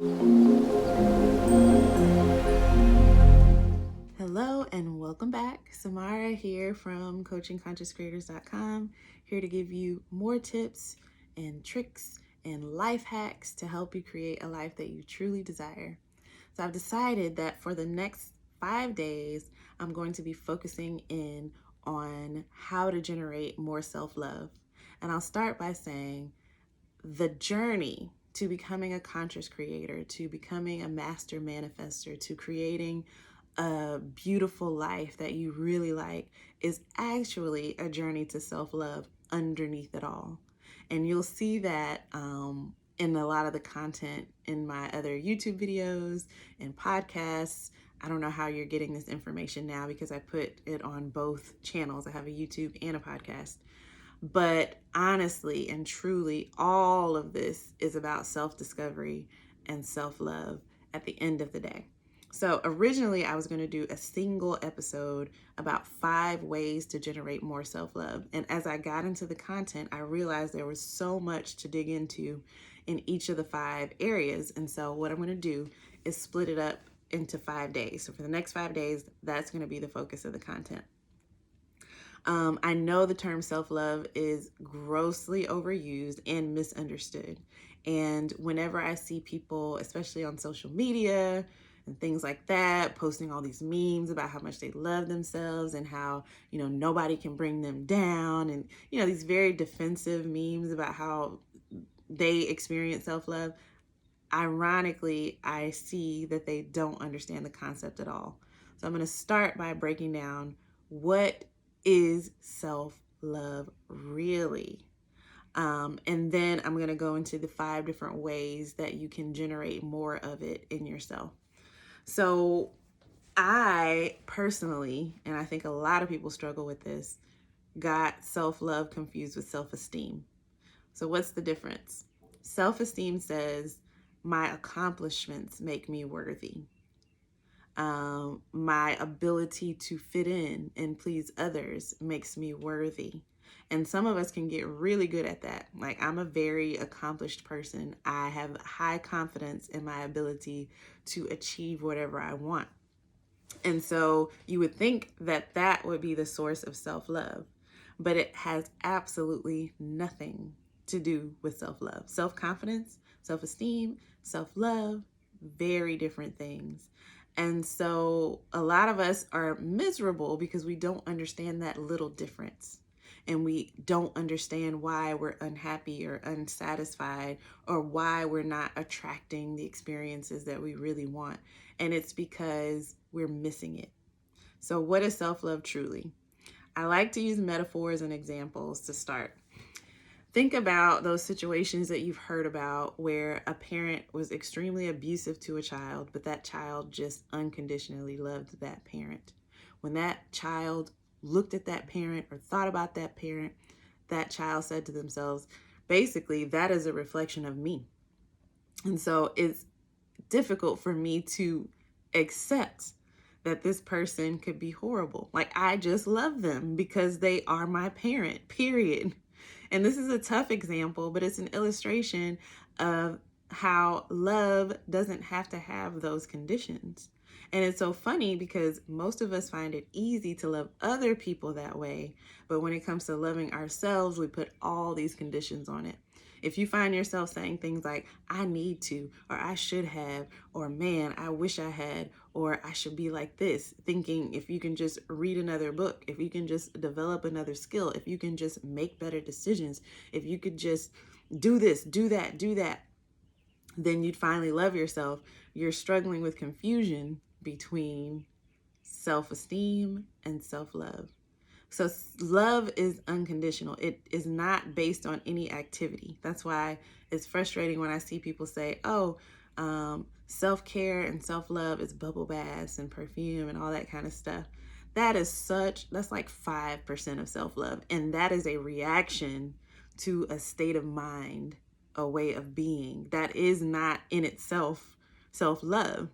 Hello and welcome back. Samara here from coachingconsciouscreators.com, here to give you more tips and tricks and life hacks to help you create a life that you truly desire. So I've decided that for the next 5 days, I'm going to be focusing in on how to generate more self-love. And I'll start by saying the journey to becoming a conscious creator, to becoming a master manifester, to creating a beautiful life that you really like is actually a journey to self-love underneath it all. And you'll see that in a lot of the content in my other YouTube videos and podcasts. I don't know how you're getting this information now because I put it on both channels. I have a YouTube and a podcast. But honestly and truly, all of this is about self-discovery and self-love at the end of the day. So originally I was going to do a single episode about 5 ways to generate more self-love. And as I got into the content, I realized there was so much to dig into in each of the 5 areas. And so what I'm going to do is split it up into 5 days. So for the next 5 days, that's going to be the focus of the content. I know the term self-love is grossly overused and misunderstood. And whenever I see people, especially on social media and things like that, posting all these memes about how much they love themselves and how, nobody can bring them down, and, these very defensive memes about how they experience self-love, ironically, I see that they don't understand the concept at all. So I'm going to start by breaking down what is self-love really? And then I'm going to go into the 5 different ways that you can generate more of it in yourself. So I personally, and I think a lot of people struggle with this, got self-love confused with self-esteem. So what's the difference? Self-esteem says my accomplishments make me worthy. My ability to fit in and please others makes me worthy. And some of us can get really good at that. Like, I'm a very accomplished person. I have high confidence in my ability to achieve whatever I want. And so you would think that that would be the source of self-love, but it has absolutely nothing to do with self-love. Self-confidence, self-esteem, self-love, very different things. And so a lot of us are miserable because we don't understand that little difference. And we don't understand why we're unhappy or unsatisfied, or why we're not attracting the experiences that we really want. And it's because we're missing it. So what is self-love truly? I like to use metaphors and examples to start. Think about those situations that you've heard about where a parent was extremely abusive to a child, but that child just unconditionally loved that parent. When that child looked at that parent or thought about that parent, that child said to themselves, basically, that is a reflection of me. And so it's difficult for me to accept that this person could be horrible. Like, I just love them because they are my parent, period. And this is a tough example, but it's an illustration of how love doesn't have to have those conditions. And it's so funny because most of us find it easy to love other people that way. But when it comes to loving ourselves, we put all these conditions on it. If you find yourself saying things like, I need to, or I should have, or man, I wish I had, or I should be like this, thinking if you can just read another book, if you can just develop another skill, if you can just make better decisions, if you could just do this, do that, then you'd finally love yourself. You're struggling with confusion between self-esteem and self-love. So love is unconditional. It is not based on any activity. That's why it's frustrating when I see people say, self-care and self-love is bubble baths and perfume and all that kind of stuff. That's like 5% of self-love. And that is a reaction to a state of mind, a way of being. That is not in itself self-love.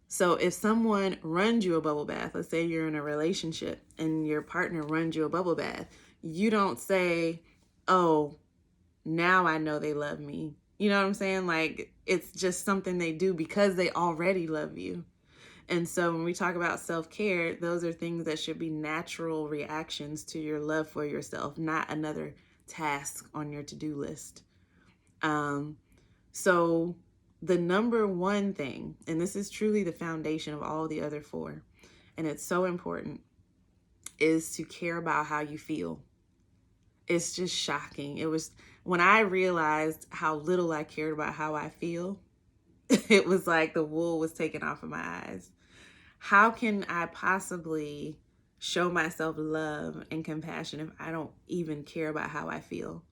So if someone runs you a bubble bath, let's say you're in a relationship and your partner runs you a bubble bath, you don't say, oh, now I know they love me. You know what I'm saying? Like, it's just something they do because they already love you. And so when we talk about self-care, those are things that should be natural reactions to your love for yourself, not another task on your to-do list. So the number one thing, and this is truly the foundation of all the other four, and it's so important, is to care about how you feel. It's just shocking. It was when I realized how little I cared about how I feel, it was like the wool was taken off of my eyes. How can I possibly show myself love and compassion if I don't even care about how I feel?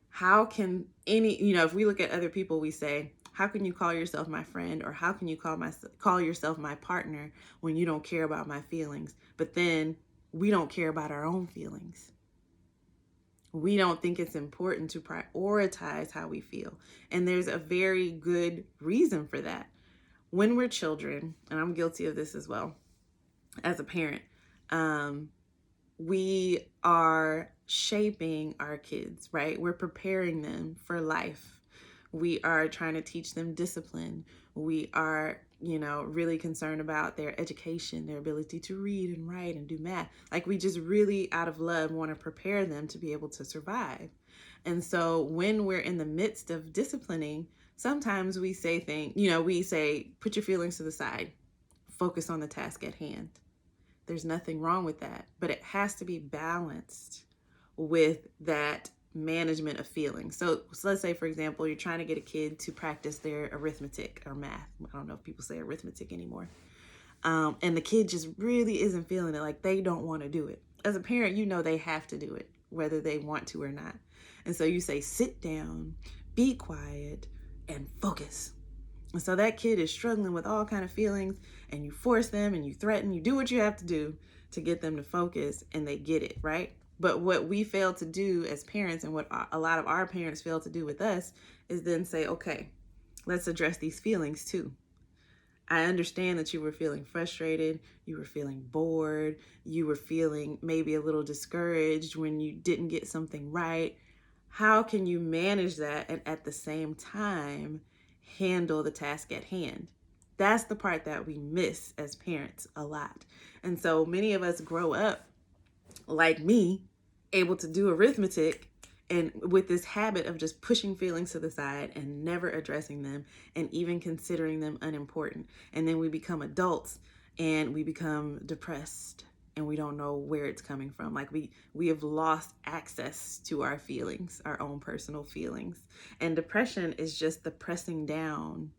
How can if we look at other people, we say, how can you call yourself my friend, or how can you call yourself my partner when you don't care about my feelings? But then we don't care about our own feelings. We don't think it's important to prioritize how we feel. And there's a very good reason for that. When we're children, and I'm guilty of this as well, as a parent, we are shaping our kids, right? We're preparing them for life. We are trying to teach them discipline. We are, really concerned about their education, their ability to read and write and do math. Like, we just really, out of love, want to prepare them to be able to survive. And so when we're in the midst of disciplining, sometimes we say we say, put your feelings to the side, focus on the task at hand. There's nothing wrong with that, but it has to be balanced with that management of feelings. So let's say, for example, you're trying to get a kid to practice their arithmetic or math. I don't know if people say arithmetic anymore. And the kid just really isn't feeling it, like they don't want to do it. As a parent, they have to do it, whether they want to or not. And so you say, sit down, be quiet, and focus. And so that kid is struggling with all kind of feelings, and you force them and you threaten, you do what you have to do to get them to focus, and they get it, right? But what we fail to do as parents, and what a lot of our parents fail to do with us, is then say, okay, let's address these feelings too. I understand that you were feeling frustrated, you were feeling bored, you were feeling maybe a little discouraged when you didn't get something right. How can you manage that and at the same time handle the task at hand? That's the part that we miss as parents a lot. And so many of us grow up, like me, able to do arithmetic, and with this habit of just pushing feelings to the side and never addressing them and even considering them unimportant. And then we become adults and we become depressed and we don't know where it's coming from. Like we have lost access to our feelings, our own personal feelings. And depression is just the pressing down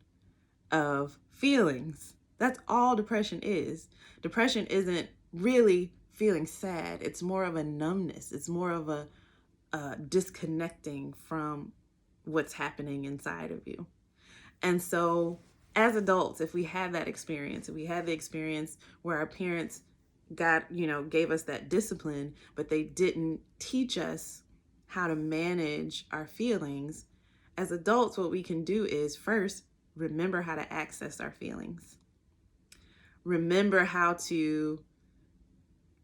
of feelings. That's all depression is. Depression isn't really feeling sad. It's more of a numbness. It's more of a disconnecting from what's happening inside of you. And so as adults, if we had that experience, if we had the experience where our parents gave us that discipline, but they didn't teach us how to manage our feelings, as adults, what we can do is first remember how to access our feelings. Remember how to,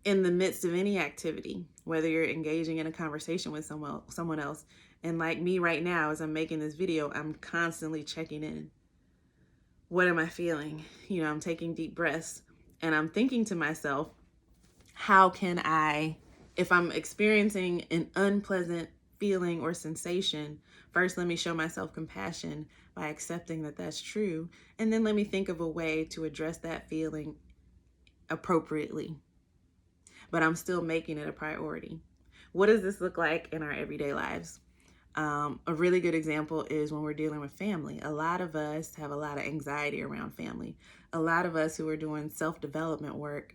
in the midst of any activity, whether you're engaging in a conversation with someone else, and like me right now, as I'm making this video, I'm constantly checking in. What am I feeling? I'm taking deep breaths and I'm thinking to myself, how can I, if I'm experiencing an unpleasant feeling or sensation, first let me show myself compassion by accepting that that's true, and then let me think of a way to address that feeling appropriately. But I'm still making it a priority. What does this look like in our everyday lives? A really good example is when we're dealing with family. A lot of us have a lot of anxiety around family. A lot of us who are doing self-development work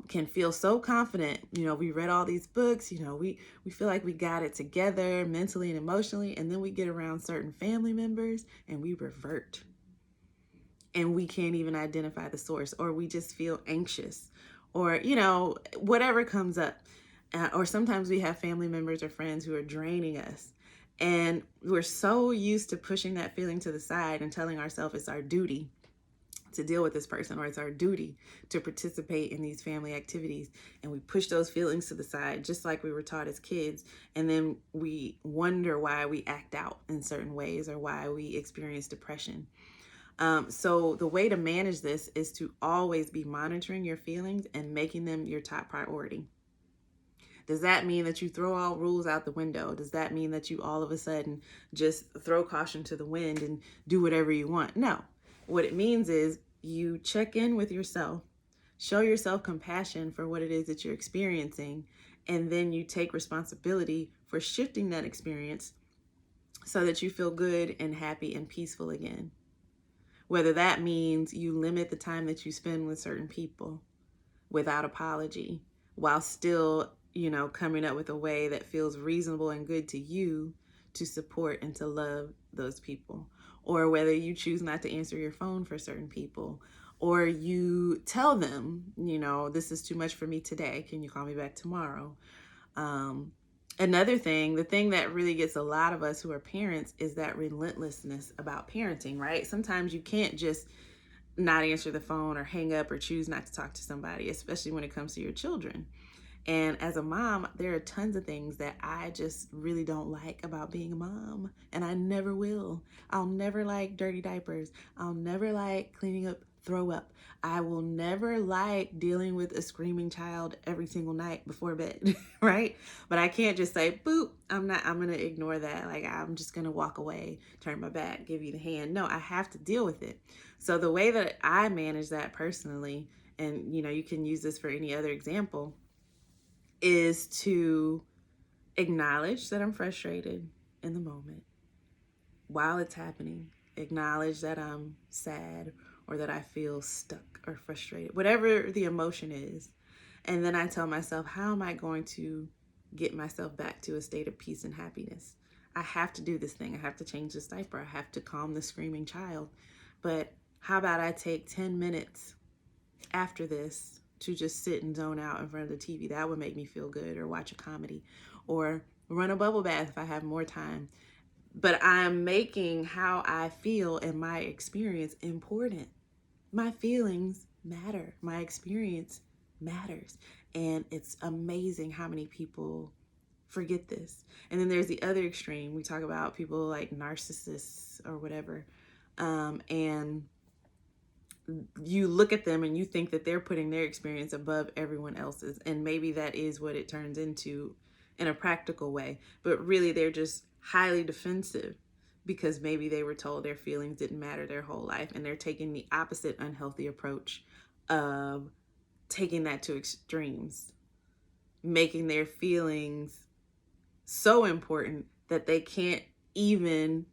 can feel so confident. We read all these books, we feel like we got it together mentally and emotionally, and then we get around certain family members and we revert. And we can't even identify the source, or we just feel anxious, or, whatever comes up. Or sometimes we have family members or friends who are draining us. And we're so used to pushing that feeling to the side and telling ourselves it's our duty to deal with this person, or it's our duty to participate in these family activities, and we push those feelings to the side just like we were taught as kids, and then we wonder why we act out in certain ways or why we experience depression. So the way to manage this is to always be monitoring your feelings and making them your top priority. Does that mean that you throw all rules out the window? Does that mean that you all of a sudden just throw caution to the wind and do whatever you want? No. What it means is you check in with yourself, show yourself compassion for what it is that you're experiencing, and then you take responsibility for shifting that experience so that you feel good and happy and peaceful again. Whether that means you limit the time that you spend with certain people without apology, while still, coming up with a way that feels reasonable and good to you to support and to love those people. Or whether you choose not to answer your phone for certain people, or you tell them, this is too much for me today. Can you call me back tomorrow? Another thing, the thing that really gets a lot of us who are parents is that relentlessness about parenting, right? Sometimes you can't just not answer the phone or hang up or choose not to talk to somebody, especially when it comes to your children. And as a mom, there are tons of things that I just really don't like about being a mom, and I never will. I'll never like dirty diapers. I'll never like cleaning up throw up. I will never like dealing with a screaming child every single night before bed, right? But I can't just say, boop, I'm going to ignore that. Like, I'm just going to walk away, turn my back, give you the hand. No, I have to deal with it. So the way that I manage that personally, and you can use this for any other example, is to acknowledge that I'm frustrated in the moment while it's happening. Acknowledge that I'm sad or that I feel stuck or frustrated, whatever the emotion is. And then I tell myself, how am I going to get myself back to a state of peace and happiness? I have to do this thing. I have to change this diaper. I have to calm the screaming child. But how about I take 10 minutes after this to just sit and zone out in front of the TV? That would make me feel good. Or watch a comedy, or run a bubble bath if I have more time. But I'm making how I feel and my experience important. My feelings matter. My experience matters. And it's amazing how many people forget this. And then there's the other extreme. We talk about people like narcissists or whatever. And you look at them and you think that they're putting their experience above everyone else's. And maybe that is what it turns into in a practical way. But really, they're just highly defensive because maybe they were told their feelings didn't matter their whole life. And they're taking the opposite unhealthy approach of taking that to extremes, making their feelings so important that they can't even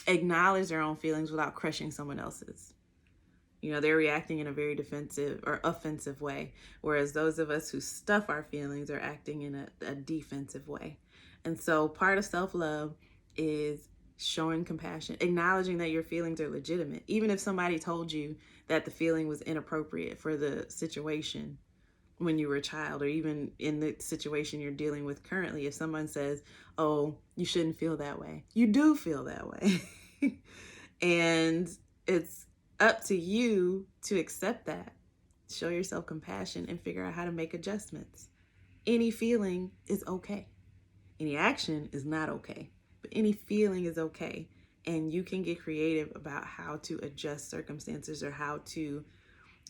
acknowledge their own feelings without crushing someone else's. They're reacting in a very defensive or offensive way, whereas those of us who stuff our feelings are acting in a defensive way. And so part of self-love is showing compassion, acknowledging that your feelings are legitimate. Even if somebody told you that the feeling was inappropriate for the situation when you were a child, or even in the situation you're dealing with currently, if someone says, oh, you shouldn't feel that way, you do feel that way. And it's up to you to accept that, show yourself compassion, and figure out how to make adjustments. Any feeling is okay. Any action is not okay, but any feeling is okay. And you can get creative about how to adjust circumstances or how to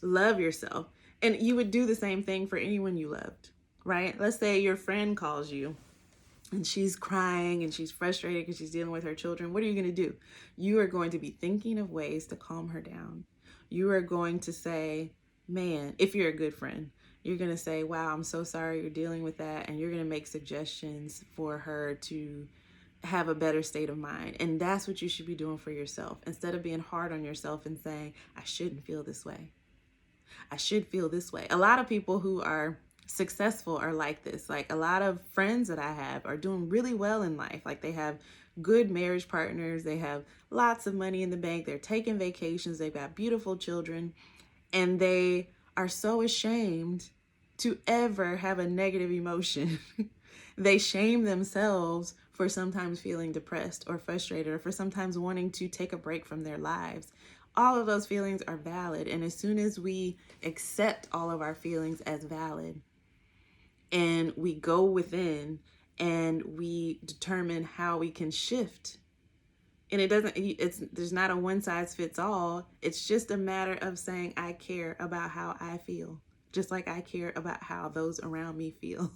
love yourself. And you would do the same thing for anyone you loved, right? Let's say your friend calls you and she's crying and she's frustrated because she's dealing with her children. What are you going to do? You are going to be thinking of ways to calm her down. You are going to say, man, if you're a good friend, you're going to say, wow, I'm so sorry you're dealing with that. And you're going to make suggestions for her to have a better state of mind. And that's what you should be doing for yourself. Instead of being hard on yourself and saying, I shouldn't feel this way. I should feel this way. A lot of people who are successful are like this. Like, a lot of friends that I have are doing really well in life. Like, they have good marriage partners. They have lots of money in the bank. They're taking vacations. They've got beautiful children. And they are so ashamed to ever have a negative emotion. They shame themselves for sometimes feeling depressed or frustrated, or for sometimes wanting to take a break from their lives. all of those feelings are valid. And as soon as we accept all of our feelings as valid and we go within and we determine how we can shift, and there's not a one size fits all. It's just a matter of saying, I care about how I feel, just like I care about how those around me feel.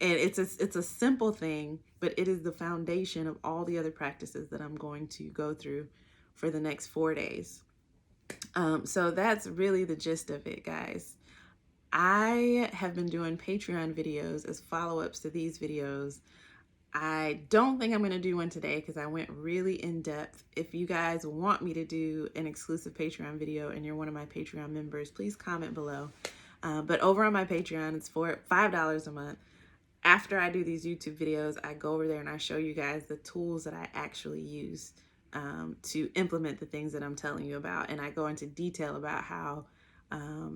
And it's a simple thing, but it is the foundation of all the other practices that I'm going to go through for the next 4 days. So that's really the gist of it, guys. I have been doing Patreon videos as follow-ups to these videos. I don't think I'm going to do one today because I went really in depth. If you guys want me to do an exclusive Patreon video and you're one of my Patreon members, please comment below. But over on my Patreon, it's for $5 a month. After I do these YouTube videos, I go over there and I show you guys the tools that I actually use to implement the things that I'm telling you about. And I go into detail about how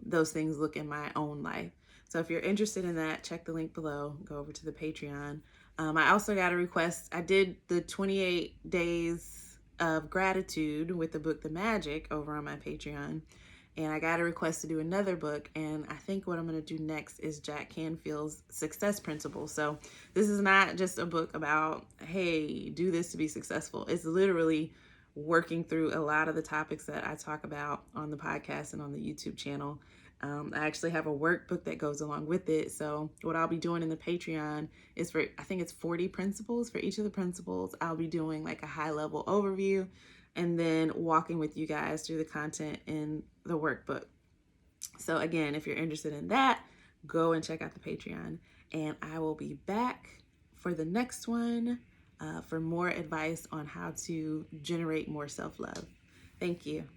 those things look in my own life. So if you're interested in that, check the link below. Go over to the Patreon. I also got a request. I did the 28 days of gratitude with the book The Magic over on my Patreon. And I got a request to do another book. And I think what I'm going to do next is Jack Canfield's Success Principles. So this is not just a book about, hey, do this to be successful. It's literally working through a lot of the topics that I talk about on the podcast and on the YouTube channel. I actually have a workbook that goes along with it. So what I'll be doing in the Patreon is I think it's 40 principles. For each of the principles, I'll be doing like a high level overview and then walking with you guys through the content in the workbook. So again, if you're interested in that, go and check out the Patreon. And I will be back for the next one for more advice on how to generate more self-love. Thank you.